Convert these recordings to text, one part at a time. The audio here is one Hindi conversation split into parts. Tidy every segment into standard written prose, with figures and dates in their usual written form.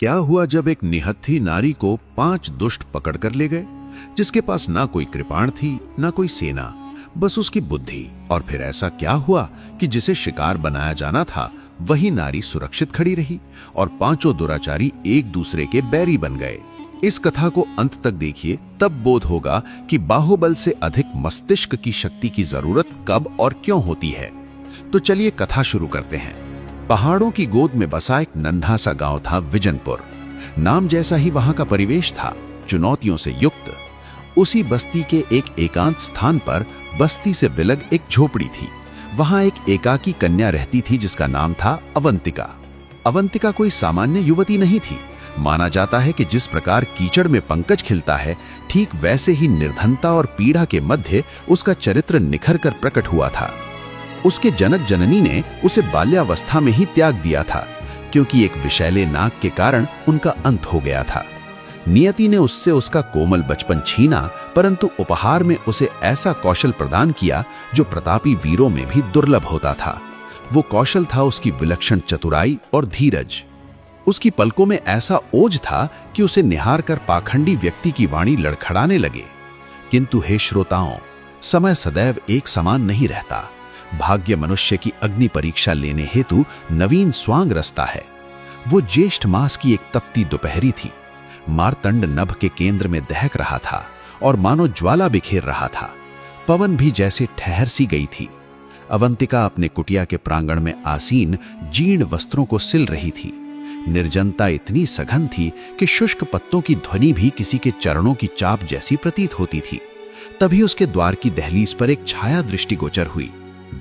क्या हुआ जब एक निहत्थी नारी को 5 दुष्ट पकड़ कर ले गए, जिसके पास ना कोई कृपाण थी ना कोई सेना, बस उसकी बुद्धि। और फिर ऐसा क्या हुआ कि जिसे शिकार बनाया जाना था वही नारी सुरक्षित खड़ी रही और 5 दुराचारी एक दूसरे के बैरी बन गए। इस कथा को अंत तक देखिए, तब बोध होगा कि बाहुबल से अधिक मस्तिष्क की शक्ति की जरूरत कब और क्यों होती है। तो चलिए कथा शुरू करते हैं। पहाड़ों की गोद में बसा एक नन्हा सा गांव था विजनपुर। नाम जैसा ही वहां का परिवेश था, चुनौतियों से युक्त। उसी बस्ती के एक एकांत स्थान पर बस्ती से विलग एक झोपड़ी थी। वहां एक एकाकी कन्या रहती थी जिसका नाम था अवंतिका। अवंतिका कोई सामान्य युवती नहीं थी। माना जाता है कि जिस प्रकार कीचड़ में पंकज खिलता है, ठीक वैसे ही निर्धनता और पीड़ा के मध्य उसका चरित्र निखर कर प्रकट हुआ था। उसके जनक जननी ने उसे बाल्यावस्था में ही त्याग दिया था, क्योंकि एक विषैले नाग के कारण उनका अंत हो गया था। नियति ने उससे उसका कोमल बचपन छीना, परंतु उपहार में उसे ऐसा कौशल प्रदान किया जो प्रतापी वीरों में भी दुर्लभ होता था। वो कौशल था उसकी विलक्षण चतुराई और धीरज। उसकी पलकों में ऐसा ओज था कि उसे निहार कर पाखंडी व्यक्ति की वाणी लड़खड़ाने लगे। किंतु हे श्रोताओं, समय सदैव एक समान नहीं रहता। भाग्य मनुष्य की अग्नि परीक्षा लेने हेतु नवीन स्वांग रचता है। वो ज्येष्ठ मास की एक तपती दोपहरी थी। मारतंड नभ के केंद्र में दहक रहा था और मानो ज्वाला बिखेर रहा था। पवन भी जैसे ठहर सी गई थी। अवंतिका अपने कुटिया के प्रांगण में आसीन जीर्ण वस्त्रों को सिल रही थी। निर्जनता इतनी सघन थी कि शुष्क पत्तों की ध्वनि भी किसी के चरणों की चाप जैसी प्रतीत होती थी। तभी उसके द्वार की दहलीज पर एक छाया दृष्टिगोचर हुई।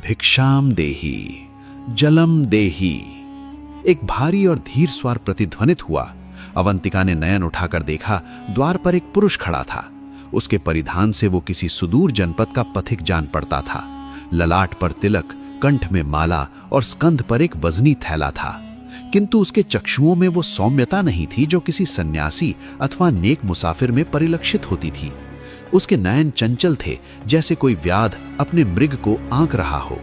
भिक्षाम देहि, जलम देहि, एक भारी और धीर स्वर प्रतिध्वनित हुआ। अवंतिका ने नयन उठाकर देखा, द्वार पर एक पुरुष खड़ा था। उसके परिधान से वो किसी सुदूर जनपद का पथिक जान पड़ता था। ललाट पर तिलक, कंठ में माला और स्कंध पर एक वजनी थैला था, किंतु उसके चक्षुओं में वो सौम्यता नहीं थी जो किसी सन्यासी अथवा नेक मुसाफिर में परिलक्षित होती थी। उसके नयन चंचल थे, जैसे कोई व्याध अपने मृग को आंक रहा हो।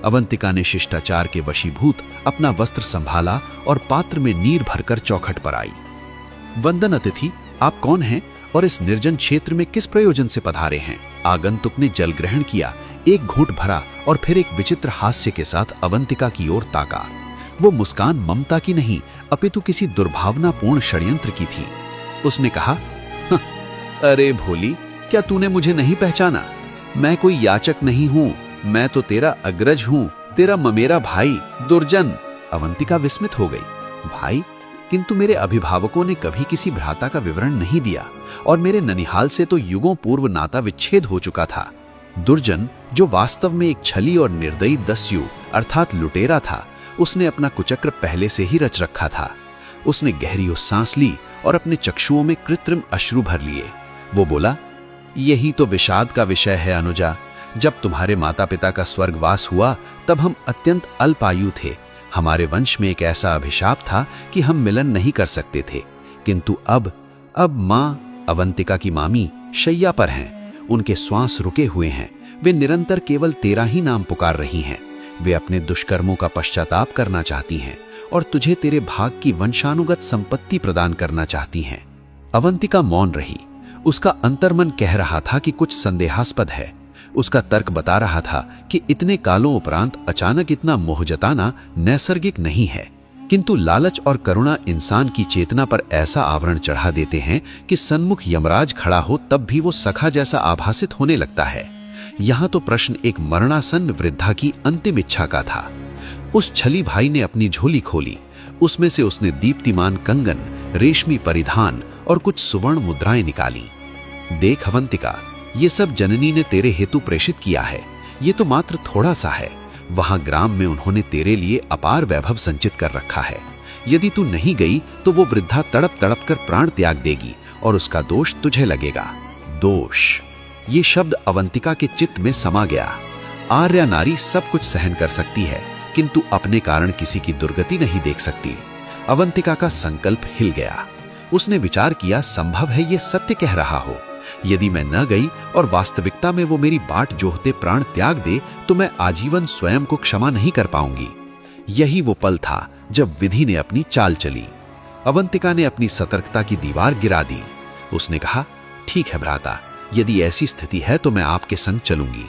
अवंतिका ने शिष्टाचार के वशीभूत अपना वस्त्र संभाला और पात्र में नीर भरकर चौखट पर आई। वंदन अतिथि, आप कौन हैं और इस निर्जन क्षेत्र में किस प्रयोजन से पधारे हैं? आगंतुक ने जल ग्रहण किया, एक घूंट भरा और फिर एक विचित्र हास्य के साथ अवंतिका की ओर ताका। वो मुस्कान ममता की नहीं, अपितु किसी दुर्भावनापूर्ण षड्यंत्र की थी। उसने कहा, अरे भोली, क्या तूने मुझे नहीं पहचाना? मैं कोई याचक नहीं हूं, मैं तो तेरा अग्रज हूं, तेरा ममेरा भाई दुर्जन। अवंतिका विस्मित हो गई। भाई? किंतु मेरे अभिभावकों ने कभी किसी भ्राता का विवरण नहीं दिया और मेरे ननिहाल से तो युगों पूर्व नाता विच्छेद हो चुका था। दुर्जन, जो वास्तव में एक छली और निर्दयी दस्यु अर्थात लुटेरा था, उसने अपना कुचक्र पहले से ही रच रखा था। उसने गहरी सांस ली और अपने चक्षुओं में कृत्रिम अश्रु भर लिए। वो बोला, यही तो विषाद का विषय है अनुजा। जब तुम्हारे माता पिता का स्वर्गवास हुआ तब हम अत्यंत अल्पायु थे। हमारे वंश में एक ऐसा अभिशाप था कि हम मिलन नहीं कर सकते थे। किंतु अब माँ अवंतिका की मामी शैया पर हैं। उनके श्वास रुके हुए हैं। वे निरंतर केवल तेरा ही नाम पुकार रही हैं। वे अपने दुष्कर्मों का पश्चाताप करना चाहती हैं और तुझे तेरे भाग की वंशानुगत संपत्ति प्रदान करना चाहती हैं। अवंतिका मौन रही। उसका अंतर्मन कह रहा था कि कुछ संदेहास्पद है। उसका तर्क बता रहा था कि इतने कालों उपरांत अचानक इतना मोह जताना नैसर्गिक नहीं है। किंतु लालच और करुणा इंसान की चेतना पर ऐसा आवरण चढ़ा देते हैं कि सन्मुख यमराज खड़ा हो तब भी वो सखा जैसा आभासित होने लगता है। यहाँ तो प्रश्न एक मरणासन्न वृद्धा की अंतिम इच्छा का था। उस छली भाई ने अपनी झोली खोली। उसमें से उसने दीप्तिमान कंगन, रेशमी परिधान और कुछ सुवर्ण मुद्राएं निकाली। देख अवंतिका, ये सब जननी ने तेरे हेतु प्रेषित किया है। ये तो मात्र थोड़ा सा है। वहां ग्राम में उन्होंने तेरे लिए अपार वैभव संचित कर रखा है। यदि तू नहीं गई तो वो वृद्धा तड़प तड़प कर प्राण त्याग देगी और उसका दोष तुझे लगेगा। दोष, ये शब्द अवंतिका के चित्त में समा गया। आर्या नारी सब कुछ सहन कर सकती है, किंतु अपने कारण किसी की दुर्गति नहीं देख सकती। अवंतिका का संकल्प हिल गया। उसने विचार किया, संभव है ये सत्य कह रहा हो। यदि मैं न गई और वास्तविकता में वो मेरी बाट जोहते प्राण त्याग दे तो मैं आजीवन स्वयं को क्षमा नहीं कर पाऊंगी। यही वो पल था जब विधि ने अपनी चाल चली। अवंतिका ने अपनी सतर्कता की दीवार गिरा दी। उसने कहा, ठीक है भ्राता, यदि ऐसी स्थिति है तो मैं आपके संग चलूंगी।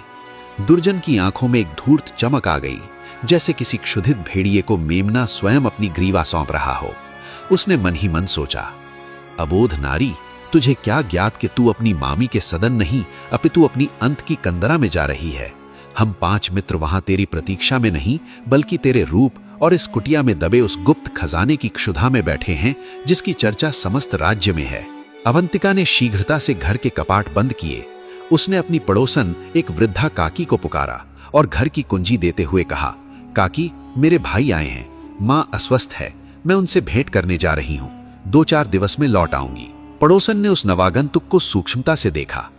दुर्जन की आंखों में एक धूर्त चमक आ गई, जैसे किसी क्षुधित भेड़िए को मेमना स्वयं अपनी ग्रीवा सौंप रहा हो। उसने मन ही मन सोचा, अबोध नारी, तुझे क्या ज्ञात कि तू अपनी मामी के सदन नहीं अपितु अपनी अंत की कंदरा में जा रही है। हम 5 मित्र वहां तेरी प्रतीक्षा में नहीं बल्कि तेरे रूप और इस कुटिया में दबे उस गुप्त खजाने की क्षुधा में बैठे हैं जिसकी चर्चा समस्त राज्य में है। अवंतिका ने शीघ्रता से घर के कपाट बंद किए। उसने अपनी पड़ोसन एक वृद्धा काकी को पुकारा और घर की कुंजी देते हुए कहा, काकी, मेरे भाई आए हैं, माँ अस्वस्थ है, मैं उनसे भेंट करने जा रही हूँ, 2-4 दिवस में लौट आऊंगी। पड़ोसन ने उस नवागंतुक को सूक्ष्मता से देखा।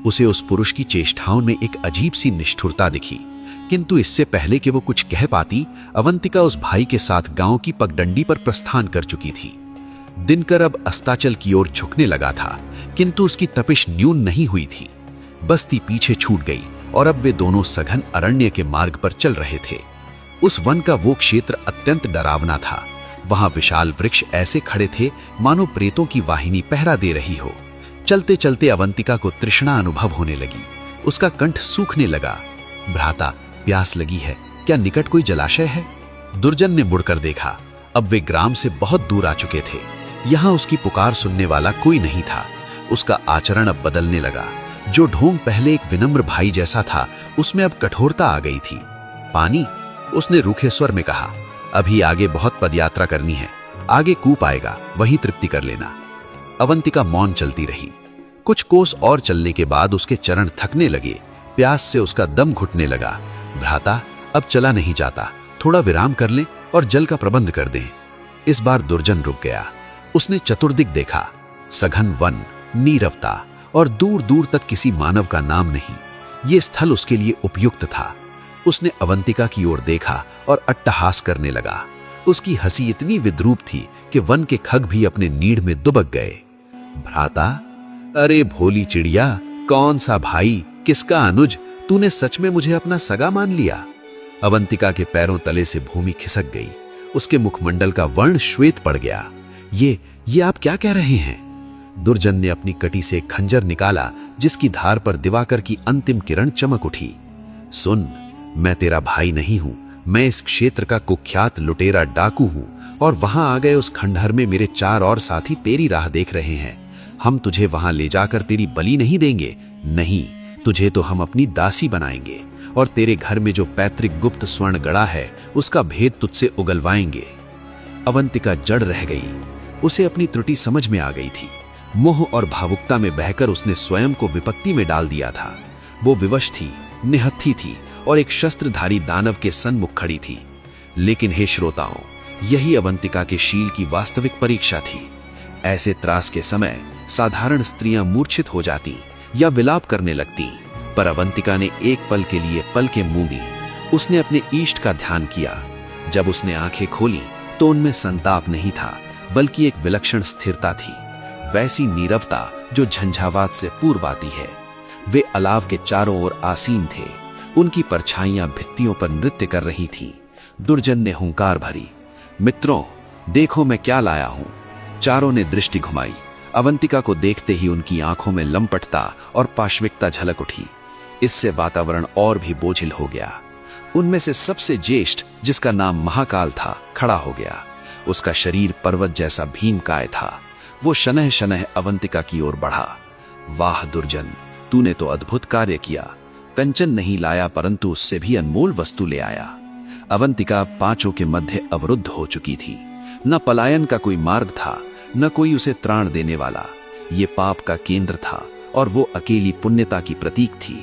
उसे उस पुरुष की चेष्टाओं में एक अजीब सी निष्ठुरता दिखी, किंतु इससे पहले कि वो कुछ कह पाती, अवंतिका उस भाई के साथ गांव की पगडंडी पर प्रस्थान कर चुकी थी। दिनकर अब अस्ताचल की ओर झुकने लगा था, किंतु उसकी तपिश न्यून नहीं हुई थी। बस्ती पीछे छूट गई और अब वे दोनों सघन अरण्य के मार्ग पर चल रहे थे। उस वन का वो क्षेत्र अत्यंत डरावना था। वहां विशाल वृक्ष ऐसे खड़े थे मानो प्रेतों की वाहिनी पहरा दे रही हो। चलते चलते अवंतिका को तृष्णा अनुभव होने लगी। उसका कंठ सूखने लगा। भ्राता, प्यास लगी है, क्या निकट कोई जलाशय है? दुर्जन ने मुड़कर देखा। अब वे ग्राम से बहुत दूर आ चुके थे। यहाँ उसकी पुकार सुनने वाला कोई नहीं था। उसका आचरण अब बदलने लगा। जो ढोंग पहले एक विनम्र भाई जैसा था, उसमें अब कठोरता आ गई थी। पानी? उसने रूखे स्वर में कहा। अभी आगे बहुत पदयात्रा करनी है, आगे कूप आएगा, वहीं तृप्ति कर लेना। अवंतिका मौन चलती रही। कुछ कोस और चलने के बाद उसके चरण थकने लगे। प्यास से उसका दम घुटने लगा। भ्राता, अब चला नहीं जाता, थोड़ा विराम कर लें और जल का प्रबंध कर दें। इस बार दुर्जन रुक गया। उसने चतुर्दिक देखा। सघन वन, नीरवता और दूर दूर तक किसी मानव का नाम नहीं। ये स्थल उसके लिए उपयुक्त था। उसने अवंतिका की ओर देखा और अट्टहास करने लगा। उसकी हंसी इतनी विद्रूप थी कि वन के खग भी अपने नीड़ में दुबक गए। भ्राता, अरे भोली चिड़िया, कौन सा भाई, किसका अनुज, तूने सच में मुझे अपना सगा मान लिया? अवंतिका के पैरों तले से भूमि खिसक गई। उसके मुखमंडल का वर्ण श्वेत पड़ गया। ये आप क्या कह रहे हैं? दुर्जन ने अपनी कटी से एक खंजर निकाला, जिसकी धार पर दिवाकर की अंतिम किरण चमक उठी। सुन, मैं तेरा भाई नहीं हूं, मैं इस क्षेत्र का कुख्यात लुटेरा डाकू हूं और वहां आ गए उस खंडहर में मेरे 4 और साथी तेरी राह देख रहे हैं। हम तुझे वहां ले जाकर तेरी बलि नहीं देंगे, नहीं, तुझे तो हम अपनी दासी बनाएंगे और तेरे घर में जो पैतृक गुप्त स्वर्ण गड़ा है उसका भेद तुझसे उगलवाएंगे। अवंतिका जड़ रह गई। उसे अपनी त्रुटि समझ में आ गई थी। मोह और भावुकता में बहकर उसने स्वयं को विपत्ति में डाल दिया था। वो विवश थी, निहत्थी थी और एक शस्त्रधारी दानव के सन्मुख खड़ी थी। लेकिन हे श्रोताओं, यही अवंतिका के शील की वास्तविक परीक्षा थी। ऐसे त्रास के समय साधारण स्त्रियां मूर्छित हो जाती या विलाप करने लगती, पर अवंतिका ने एक पल के लिए पलकें मूंदी। उसने अपने इष्ट का ध्यान किया। जब उसने आंखें खोली तो उनमें संताप नहीं था, बल्कि एक विलक्षण स्थिरता थी, वैसी नीरवता जो झंझावात से पूर्व आती है। वे अलाव के चारों ओर आसीन थे। उनकी परछाइयां भित्तियों पर नृत्य कर रही थीं। दुर्जन ने हुंकार भरी, मित्रों, देखो मैं क्या लाया हूं। चारों ने दृष्टि घुमाई। अवंतिका को देखते ही उनकी आंखों में लंपटता और पाशविकता झलक उठी। इससे वातावरण और भी बोझिल हो गया। उनमें से सबसे ज्येष्ठ, जिसका नाम महाकाल था, खड़ा हो गया। उसका शरीर पर्वत जैसा भीमकाय था। वो शनह शनह अवंतिका की ओर बढ़ा। वाह दुर्जन, तूने तो अद्भुत कार्य किया। कंचन नहीं लाया, परंतु उससे भी अनमोल वस्तु ले आया। अवंतिका 5 के मध्य अवरुद्ध हो चुकी थी। न पलायन का कोई मार्ग था, न कोई उसे त्राण देने वाला। ये पाप का केंद्र था और वो अकेली पुण्यता की प्रतीक थी।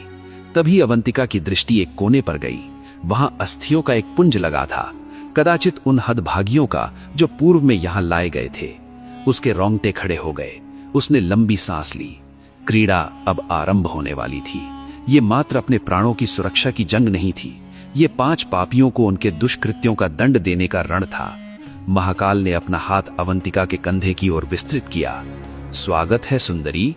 तभी अवंतिका की दृष्टि एक कोने पर गई। वहां अस्थियों का एक पुंज लगा था, कदाचित उन हदभागियों का जो पूर्व में यहां लाए गए थे। उसके रोंगटे खड़े हो गए। उसने लंबी सांस ली। क्रीड़ा अब आरंभ होने वाली थी। ये मात्र अपने प्राणों की सुरक्षा की जंग नहीं थी, ये 5 पापियों को उनके दुष्कृत्यों का दंड देने का रण था। महाकाल ने अपना हाथ अवंतिका के कंधे की ओर विस्तृत किया। स्वागत है सुंदरी।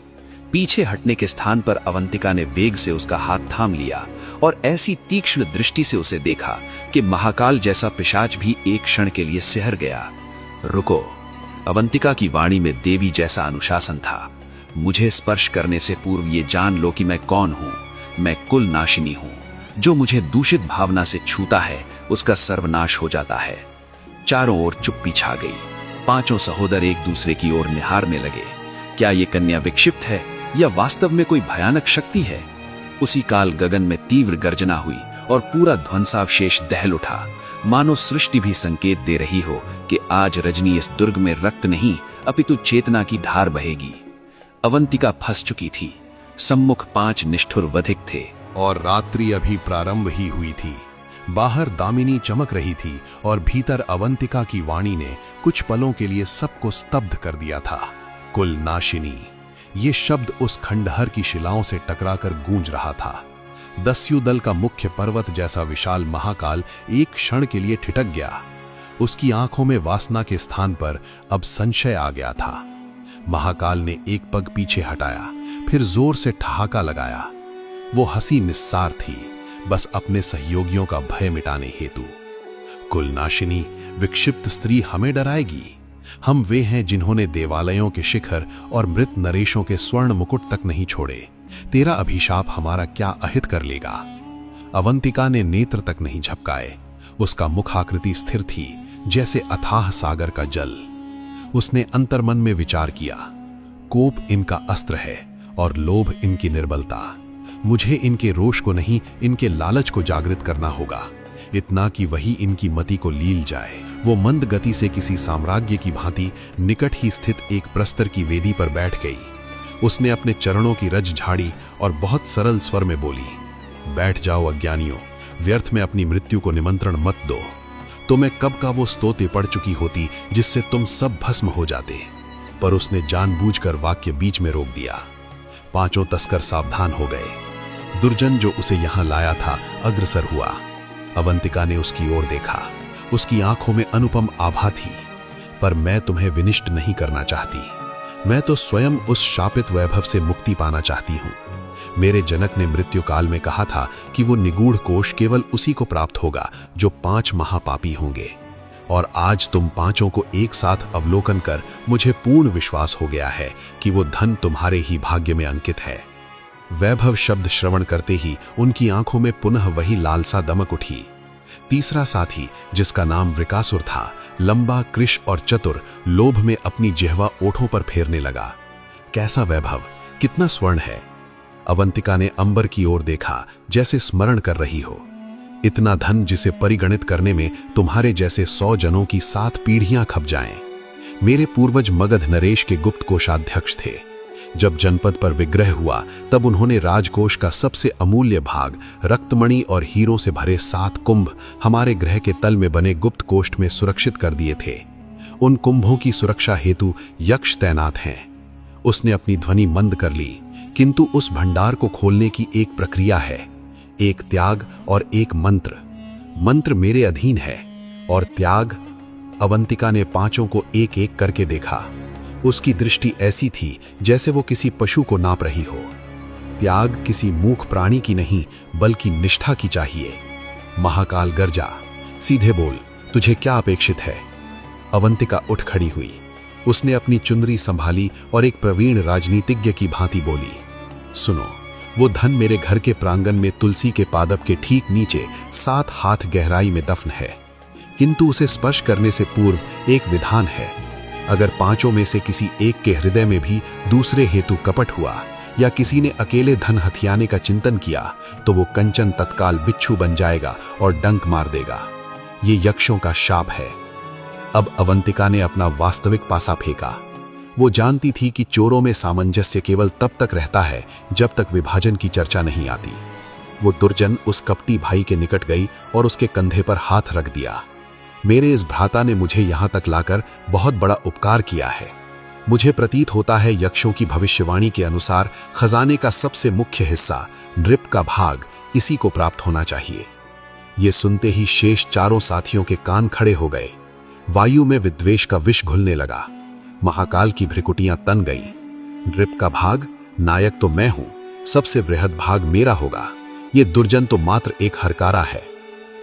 पीछे हटने के स्थान पर अवंतिका ने वेग से उसका हाथ थाम लिया और ऐसी तीक्ष्ण दृष्टि से उसे देखा कि महाकाल जैसा पिशाच भी एक क्षण के लिए सिहर गया। रुको। अवंतिका की वाणी में देवी जैसा अनुशासन था। मुझे स्पर्श करने से पूर्व ये जान लो कि मैं कौन हूं। मैं कुल नाशिनी हूं। जो मुझे दूषित भावना से छूता है उसका सर्वनाश हो जाता है। चारों ओर चुप्पी छा गई। पांचों सहोदर एक दूसरे की ओर निहारने लगे। क्या ये कन्या विक्षिप्त है या वास्तव में कोई भयानक शक्ति है? उसी काल गगन में तीव्र गर्जना हुई और पूरा ध्वंसावशेष दहल उठा, मानो सृष्टि भी संकेत दे रही हो कि आज रजनी इस दुर्ग में रक्त नहीं अपितु चेतना की धार बहेगी। अवंतिका फंस चुकी थी। सम्मुख 5 निष्ठुर वधिक थे और रात्रि अभी प्रारंभ ही हुई थी। बाहर दामिनी चमक रही थी और भीतर अवंतिका की वाणी ने कुछ पलों के लिए सबको स्तब्ध कर दिया था। कुल नाशिनी, ये शब्द उस खंडहर की शिलाओं से टकराकर गूंज रहा था। दस्यु दल का मुख्य पर्वत जैसा विशाल महाकाल एक क्षण के लिए ठिठक गया। उसकी आंखों में वासना के स्थान पर अब संशय आ गया था। महाकाल ने एक पग पीछे हटाया, फिर जोर से ठहाका लगाया। वो हंसी निस्सार थी, बस अपने सहयोगियों का भय मिटाने हेतु। कुलनाशिनी, विक्षिप्त स्त्री हमें डराएगी। हम वे हैं जिन्होंने देवालयों के शिखर और मृत नरेशों के स्वर्ण मुकुट तक नहीं छोड़े। तेरा अभिशाप हमारा क्या अहित कर लेगा? अवंतिका ने नेत्र तक नहीं झपकाए। उसका मुख आकृति स्थिर थी जैसे अथाह सागर का जल। उसने अंतर्मन में विचार किया, कोप इनका अस्त्र है और लोभ इनकी निर्बलता। मुझे इनके रोष को नहीं, इनके लालच को जागृत करना होगा, इतना कि वही इनकी मति को लील जाए। वो मंद गति से किसी साम्राज्य की भांति निकट ही स्थित एक प्रस्तर की वेदी पर बैठ गई। उसने अपने चरणों की रज झाड़ी और बहुत सरल स्वर में बोली, बैठ जाओ अज्ञानियों, व्यर्थ में अपनी मृत्यु को निमंत्रण मत दो। तो मैं कब का वो स्तोत्र पढ़ चुकी होती जिससे तुम सब भस्म हो जाते, पर उसने जानबूझकर वाक्य बीच में रोक दिया। 5 तस्कर सावधान हो गए। दुर्जन जो उसे यहां लाया था अग्रसर हुआ। अवंतिका ने उसकी ओर देखा। उसकी आंखों में अनुपम आभा थी। पर मैं तुम्हें विनिष्ट नहीं करना चाहती। मैं तो स्वयं उस शापित वैभव से मुक्ति पाना चाहती हूं। मेरे जनक ने मृत्यु काल में कहा था कि वो निगूढ़ कोष केवल उसी को प्राप्त होगा जो 5 महापापी होंगे। और आज तुम 5 को एक साथ अवलोकन कर मुझे पूर्ण विश्वास हो गया है कि वो धन तुम्हारे ही भाग्य में अंकित है। वैभव शब्द श्रवण करते ही उनकी आंखों में पुनः वही लालसा दमक उठी। तीसरा साथी, जिसका नाम वृकासुर था, लंबा, कृश और चतुर, लोभ में अपनी जिह्वा ओठों पर फेरने लगा। कैसा वैभव, कितना स्वर्ण है! अवंतिका ने अंबर की ओर देखा, जैसे स्मरण कर रही हो। इतना धन जिसे परिगणित करने में तुम्हारे जैसे 100 जनों की 7 पीढ़ियां खप जाएं। मेरे पूर्वज मगध नरेश के गुप्त कोषाध्यक्ष थे। जब जनपद पर विग्रह हुआ तब उन्होंने राजकोष का सबसे अमूल्य भाग, रक्तमणि और हीरों से भरे 7 कुंभ हमारे गृह के तल में बने गुप्त कोष्ठ में सुरक्षित कर दिए थे। उन कुंभों की सुरक्षा हेतु यक्ष तैनात हैं। उसने अपनी ध्वनि मंद कर ली, किंतु उस भंडार को खोलने की एक प्रक्रिया है, एक त्याग और एक मंत्र। मंत्र मेरे अधीन है और त्याग। अवंतिका ने 5 को एक एक करके देखा। उसकी दृष्टि ऐसी थी जैसे वो किसी पशु को नाप रही हो। त्याग किसी मूक प्राणी की नहीं बल्कि निष्ठा की चाहिए। महाकाल गर्जा, सीधे बोल, तुझे क्या अपेक्षित है? अवंतिका उठ खड़ी हुई। उसने अपनी चुंदरी संभाली और एक प्रवीण राजनीतिज्ञ की भांति बोली, सुनो, वो धन मेरे घर के प्रांगण में तुलसी के पादप के ठीक नीचे 7 हाथ गहराई में दफन है, किंतु उसे स्पर्श करने से पूर्व एक विधान है। अगर 5 में से किसी एक के हृदय में भी दूसरे हेतु कपट हुआ या किसी ने अकेले धन हथियाने का चिंतन किया तो वो कंचन तत्काल बिच्छू बन जाएगा और डंक मार देगा। ये यक्षों का शाप है। अब अवंतिका ने अपना वास्तविक पासा फेंका। वो जानती थी कि चोरों में सामंजस्य केवल तब तक रहता है जब तक विभाजन की चर्चा नहीं आती। वो दुर्जन उस कपटी भाई के निकट गई और उसके कंधे पर हाथ रख दिया। मेरे इस भ्राता ने मुझे यहां तक लाकर बहुत बड़ा उपकार किया है। मुझे प्रतीत होता है यक्षों की भविष्यवाणी के अनुसार खजाने का सबसे मुख्य हिस्सा, नृप का भाग, इसी को प्राप्त होना चाहिए। ये सुनते ही शेष 4 साथियों के कान खड़े हो गए। वायु में विद्वेष का विष घुलने लगा। महाकाल की भ्रिकुटियां तन गईं। नृप का भाग, नायक तो मैं हूं, सबसे वृहद भाग मेरा होगा। ये दुर्जन तो मात्र एक हरकारा है।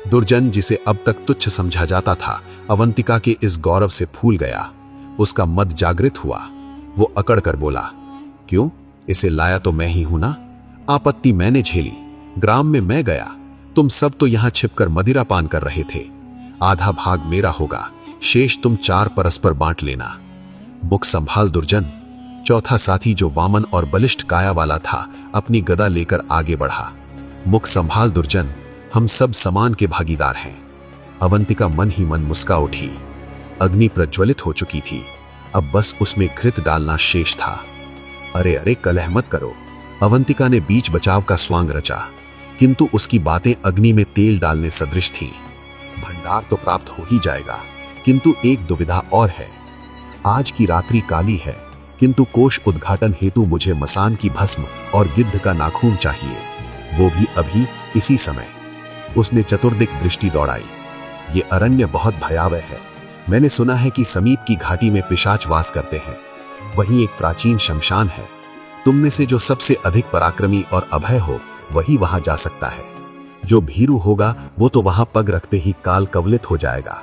दुर्जन जिसे अब तक तुच्छ समझा जाता था, अवंतिका के इस गौरव से फूल गया। उसका मद जागृत हुआ। वो अकड़ कर बोला, क्यों? इसे लाया तो मैं ही हूं ना। आपत्ति मैंने झेली, ग्राम में मैं गया, तुम सब तो यहां छिपकर मदिरा पान कर रहे थे। आधा भाग मेरा होगा, शेष तुम 4 परस्पर बांट लेना। मुख संभाल दुर्जन। चौथा साथी जो वामन और बलिष्ठ काया वाला था, अपनी गदा लेकर आगे बढ़ा। मुख संभाल दुर्जन, हम सब समान के भागीदार हैं। अवंतिका मन ही मन मुस्का उठी। अग्नि प्रज्वलित हो चुकी थी, अब बस उसमें घृत डालना शेष था। अरे अरे कलह मत करो। अवंतिका ने बीच बचाव का स्वांग रचा, किंतु उसकी बातें अग्नि में तेल डालने सदृश थीं। भंडार तो प्राप्त हो ही जाएगा, किंतु एक दुविधा और है। आज की रात्रि काली है, किंतु कोष उद्घाटन हेतु मुझे मसान की भस्म और गिद्ध का नाखून चाहिए, वो भी अभी इसी समय। उसने चतुर्दिक दृष्टि दौड़ाई। ये अरण्य बहुत भयावह है। मैंने सुना है कि समीप की घाटी में पिशाच वास करते हैं। वहीं एक प्राचीन शमशान है। तुम में से जो सबसे अधिक पराक्रमी और अभय हो, वही वहां जा सकता है। जो भीरू होगा वो तो वहां पग रखते ही काल कवलित हो जाएगा।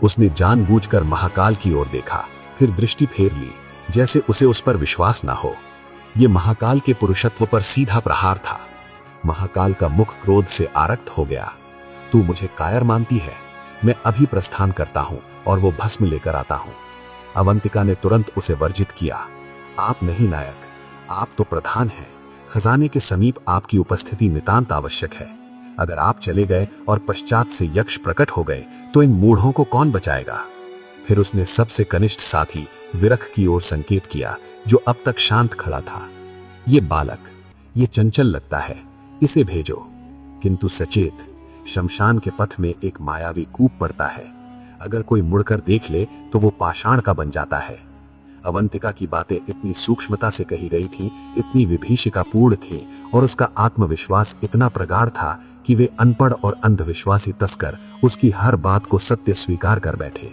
उसने जानबूझकर महाकाल की ओर देखा, फिर दृष्टि फेर ली, जैसे उसे उस पर विश्वास ना हो। ये महाकाल के पुरुषत्व पर सीधा प्रहार था। महाकाल का मुख क्रोध से आरक्त हो गया। तू मुझे कायर मानती है? मैं अभी प्रस्थान करता हूं और वो भस्म लेकर आता हूं। अवंतिका ने तुरंत उसे वर्जित किया। आप नहीं नायक, आप तो प्रधान हैं। खजाने के समीप आपकी उपस्थिति नितांत आवश्यक है। अगर आप चले गए और पश्चात से यक्ष प्रकट हो गए तो इन मूढ़ों को कौन बचाएगा? फिर उसने सबसे कनिष्ठ साथी विरख की ओर संकेत किया, जो अब तक शांत खड़ा था। ये बालक, ये चंचल लगता है, इसे भेजो। किंतु सचेत, शमशान के पथ में एक मायावी कूप पड़ता है। अगर कोई मुड़कर देख ले तो वो पाषाण का बन जाता है। अवंतिका की बातें इतनी सूक्ष्मता से कही गई थी, इतनी विभीषिकापूर्ण थी, और उसका आत्मविश्वास इतना प्रगाढ़ था कि वे अनपढ़ और अंधविश्वासी तस्कर उसकी हर बात को सत्य स्वीकार कर बैठे।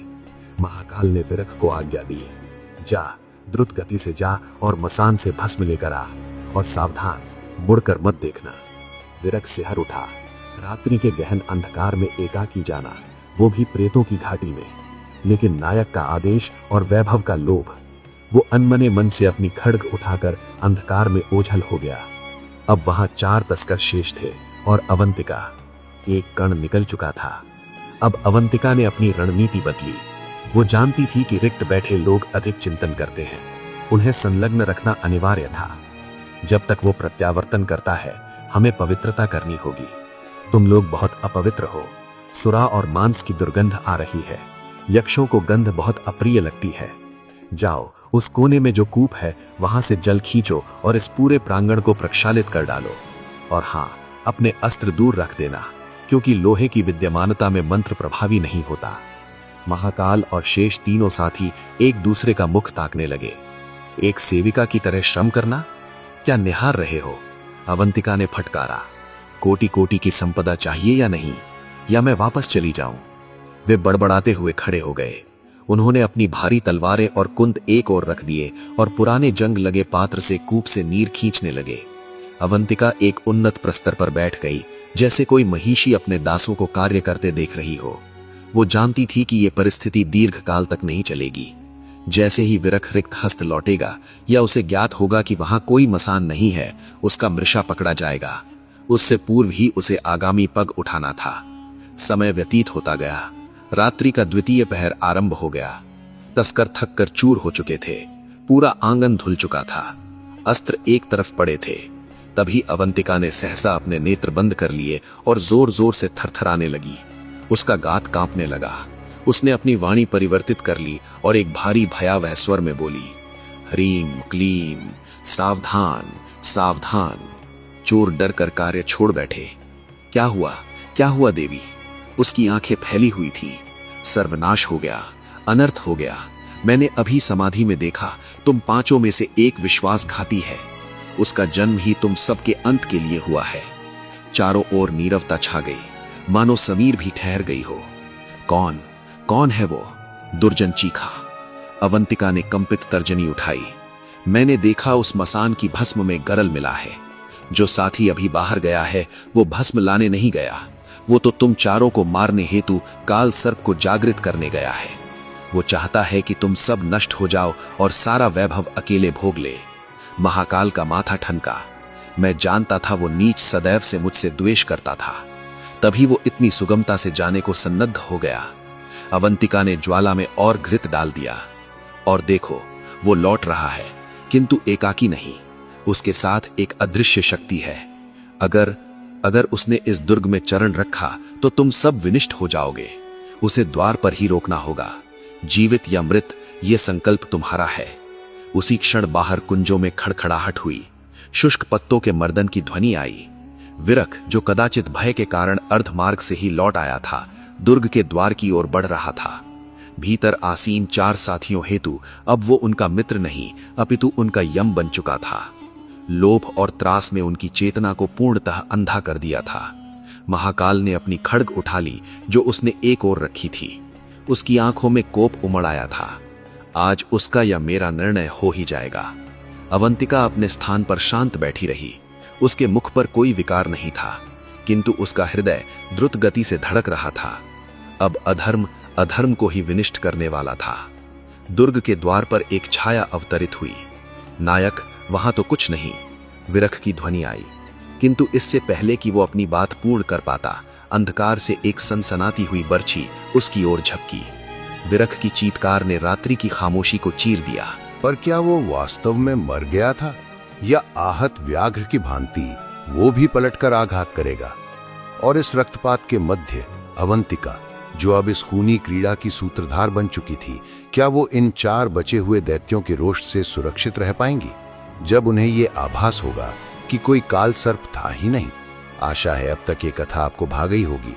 महाकाल ने विरख को आज्ञा दी, जा, द्रुत गति से जा और मसान से भस्म लेकर आ, और सावधान, मुड़कर मत देखना। विरख सिहर उठा। रात्रि के गहन अंधकार में एकाकी जाना, वो भी प्रेतों की घाटी में। लेकिन नायक का आदेश और वैभव का लोभ। वो अनमने मन से अपनी खड्ग उठाकर अंधकार में ओझल हो गया। अब वहां 4 तस्कर शेष थे और अवंतिका। एक कण निकल चुका था। अब अवंतिका ने अपनी रणनीति बदली। वो जानती थी कि रिक्त बैठे लोग अधिक चिंतन करते हैं, उन्हें संलग्न रखना अनिवार्य था। जब तक वो प्रत्यावर्तन करता है, हमें पवित्रता करनी होगी। तुम लोग बहुत अपवित्र हो। सुरा और मांस की दुर्गंध आ रही है। यक्षों को गंध बहुत अप्रिय लगती है। जाओ, उस कोने में जो कूप है वहां से जल खींचो और इस पूरे प्रांगण को प्रक्षालित कर डालो। और हां, अपने अस्त्र दूर रख देना, क्योंकि लोहे की विद्यमानता में मंत्र प्रभावी नहीं होता। महाकाल और शेष तीनों साथी एक दूसरे का मुख ताकने लगे। एक सेविका की तरह श्रम करना? क्या निहार रहे हो? अवंतिका ने फटकारा। कोटि कोटि की संपदा चाहिए या नहीं, या मैं वापस चली जाऊं? वे बड़बड़ाते हुए खड़े हो गए। उन्होंने अपनी भारी तलवारें और कुंद एक ओर रख दिए और पुराने जंग लगे पात्र से कूप से नीर खींचने लगे। अवंतिका एक उन्नत प्रस्तर पर बैठ गई, जैसे कोई महिषी अपने दासों को कार्य करते देख रही हो। वो जानती थी कि यह परिस्थिति दीर्घ काल तक नहीं चलेगी। जैसे ही विरख रिक्त हस्त लौटेगा या उसे ज्ञात होगा कि वहां कोई मसान नहीं है, उसका मृषा पकड़ा जाएगा। उससे पूर्व ही उसे आगामी पग उठाना था। समय व्यतीत होता गया। रात्रि का द्वितीय पहर आरंभ हो गया। तस्कर थक कर चूर हो चुके थे। पूरा आंगन धुल चुका था। अस्त्र एक तरफ पड़े थे। तभी अवंतिका ने सहसा अपने नेत्र बंद कर लिए और जोर जोर से थरथराने लगी। उसका गात कांपने लगा। उसने अपनी वाणी परिवर्तित कर ली और एक भारी भयावह स्वर में बोली, ह्रीम क्लीम, सावधान सावधान। चोर डर कर कार्य छोड़ बैठे। क्या हुआ, क्या हुआ देवी? उसकी आंखें फैली हुई थी। सर्वनाश हो गया, अनर्थ हो गया। मैंने अभी समाधि में देखा, तुम 5 में से एक विश्वासघाती है। उसका जन्म ही तुम सबके अंत के लिए हुआ है। चारों ओर नीरवता छा गई, मानो समीर भी ठहर गई हो। कौन कौन है वो? दुर्जन चीखा। अवंतिका ने कंपित तर्जनी उठाई। मैंने देखा उस मसान की भस्म में गरल मिला है। जो साथी अभी बाहर गया है वो भस्म लाने नहीं गया, वो तो तुम चारों को मारने हेतु काल सर्प को जागृत करने गया है। वो चाहता है कि तुम सब नष्ट हो जाओ और सारा वैभव अकेले भोग ले। महाकाल का माथा ठनका। मैं जानता था वो नीच सदैव से मुझसे द्वेष करता था, तभी वो इतनी सुगमता से जाने को सन्नद्ध हो गया। अवंतिका ने ज्वाला में और घृत डाल दिया। और देखो, वो लौट रहा है, किंतु एकाकी नहीं, उसके साथ एक अदृश्य शक्ति है। अगर उसने इस दुर्ग में चरण रखा तो तुम सब विनिष्ट हो जाओगे। उसे द्वार पर ही रोकना होगा। जीवित या मृत, ये संकल्प तुम्हारा है। उसी क्षण बाहर कुंजों में खड़खड़ाहट हुई। शुष्क पत्तों के मर्दन की ध्वनि आई। विरख, जो कदाचित भय के कारण अर्धमार्ग से ही लौट आया था, दुर्ग के द्वार की ओर बढ़ रहा था। भीतर आसीन 4 साथियों हेतु अब वो उनका मित्र नहीं, अपितु उनका यम बन चुका था। लोभ और त्रास में उनकी चेतना को पूर्णतः अंधा कर दिया था। महाकाल ने अपनी खड्ग उठा ली, जो उसने एक ओर रखी थी। उसकी आंखों में कोप उमड़ आया था। आज उसका या मेरा निर्णय हो ही जाएगा। अवंतिका अपने स्थान पर शांत बैठी रही। उसके मुख पर कोई विकार नहीं था, किंतु उसका हृदय द्रुत गति से धड़क रहा था। अब अधर्म को ही विनिष्ट करने वाला था। दुर्ग के द्वार पर एक छाया अवतरित हुई। नायक, वहां तो कुछ नहीं, विरख की ध्वनि आई। किंतु इससे पहले कि वो अपनी बात पूर्ण कर पाता, अंधकार से एक सनसनाती हुई बर्छी उसकी ओर झपकी। विरख की चीत्कार ने रात्रि की खामोशी को चीर दिया। पर क्या वो वास्तव में मर गया था, या आहत व्याघ्र की भांति वो भी पलटकर आघात करेगा? और इस रक्तपात के मध्य अवंतिका, जो अब इस खूनी क्रीड़ा की सूत्रधार बन चुकी थी, क्या वो इन 4 बचे हुए दैत्यों के रोष से सुरक्षित रह पाएंगी, जब उन्हें ये आभास होगा कि कोई काल सर्प था ही नहीं? आशा है अब तक ये कथा आपको भा गई होगी।